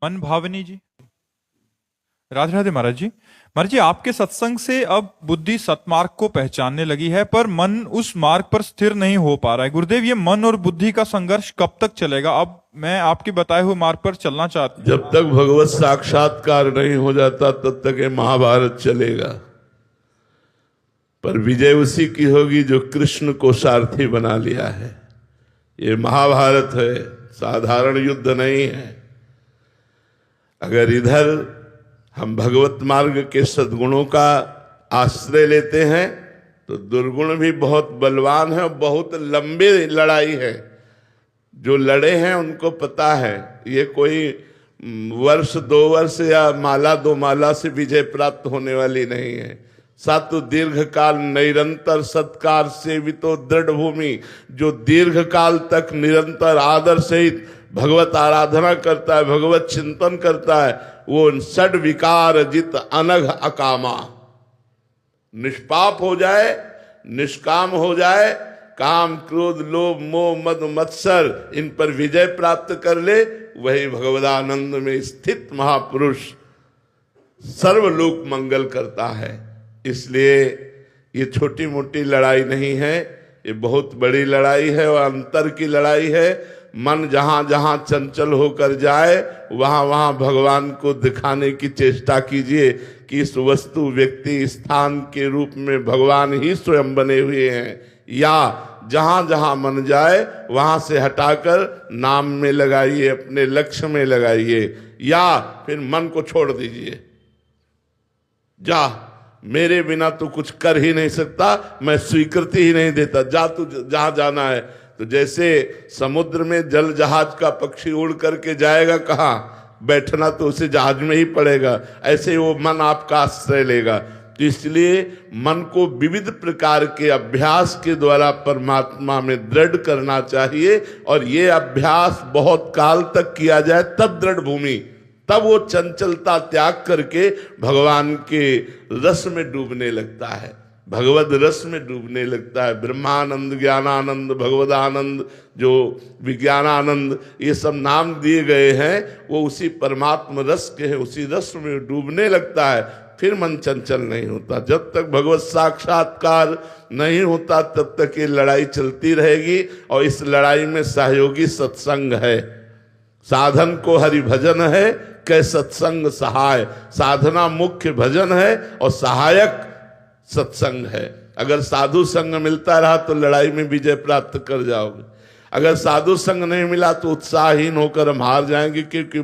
मन भावनी जी, राधे राधे महाराज जी। महाराज जी, आपके सत्संग से अब बुद्धि सतमार्ग को पहचानने लगी है, पर मन उस मार्ग पर स्थिर नहीं हो पा रहा है। गुरुदेव, ये मन और बुद्धि का संघर्ष कब तक चलेगा? अब मैं आपके बताए हुए मार्ग पर चलना चाहता हूं। जब तक भगवत साक्षात्कार नहीं हो जाता तब तक ये महाभारत चलेगा, पर विजय उसी की होगी जो कृष्ण को सारथी बना लिया है। ये महाभारत है, साधारण युद्ध नहीं है। अगर इधर हम भगवत मार्ग के सद्गुणों का आश्रय लेते हैं तो दुर्गुण भी बहुत बलवान है और बहुत लंबी लड़ाई है। जो लड़े हैं उनको पता है, ये कोई वर्ष 2 वर्ष या माला 2 माला से विजय प्राप्त होने वाली नहीं है। सातु दीर्घ काल निरंतर सत्कार सेवितो दृढ़ भूमि, जो दीर्घ काल तक निरंतर आदर सहित भगवत आराधना करता है, भगवत चिंतन करता है, वो षड विकार जित अनघ अकामा, निष्पाप हो जाए, निष्काम हो जाए, काम क्रोध लोभ मोह मद मत्सर इन पर विजय प्राप्त कर ले, वही भगवदानंद में स्थित महापुरुष सर्वलोक मंगल करता है। इसलिए ये छोटी मोटी लड़ाई नहीं है, ये बहुत बड़ी लड़ाई है और अंतर की लड़ाई है। मन जहां जहां चंचल होकर जाए वहां वहां भगवान को दिखाने की चेष्टा कीजिए कि इस वस्तु व्यक्ति स्थान के रूप में भगवान ही स्वयं बने हुए हैं। या जहां जहां मन जाए वहां से हटाकर नाम में लगाइए, अपने लक्ष्य में लगाइए, या फिर मन को छोड़ दीजिए। जा, मेरे बिना तू कुछ कर ही नहीं सकता, मैं स्वीकृति ही नहीं देता, जा तू जहां जाना है। तो जैसे समुद्र में जल जहाज का पक्षी उड़ करके जाएगा कहाँ, बैठना तो उसे जहाज में ही पड़ेगा, ऐसे वो मन आपका आश्रय लेगा। तो इसलिए मन को विविध प्रकार के अभ्यास के द्वारा परमात्मा में दृढ़ करना चाहिए, और ये अभ्यास बहुत काल तक किया जाए तब दृढ़ भूमि, तब वो चंचलता त्याग करके भगवान के रस में डूबने लगता है, भगवद रस में डूबने लगता है। ब्रह्मानंद, ज्ञानानंद, भगवदानंद, जो विज्ञानानंद, ये सब नाम दिए गए हैं, वो उसी परमात्मा रस के हैं, उसी रस में डूबने लगता है। फिर मन चंचल नहीं होता। जब तक भगवत साक्षात्कार नहीं होता तब तक ये लड़ाई चलती रहेगी, और इस लड़ाई में सहयोगी सत्संग है। साधन को हरि भजन है, कै सत्संग सहाय। साधना मुख्य भजन है और सहायक सत्संग है। अगर साधु संग मिलता रहा तो लड़ाई में विजय प्राप्त कर जाओगे। अगर साधु संग नहीं मिला तो उत्साहहीन होकर हम हार जाएंगे, क्योंकि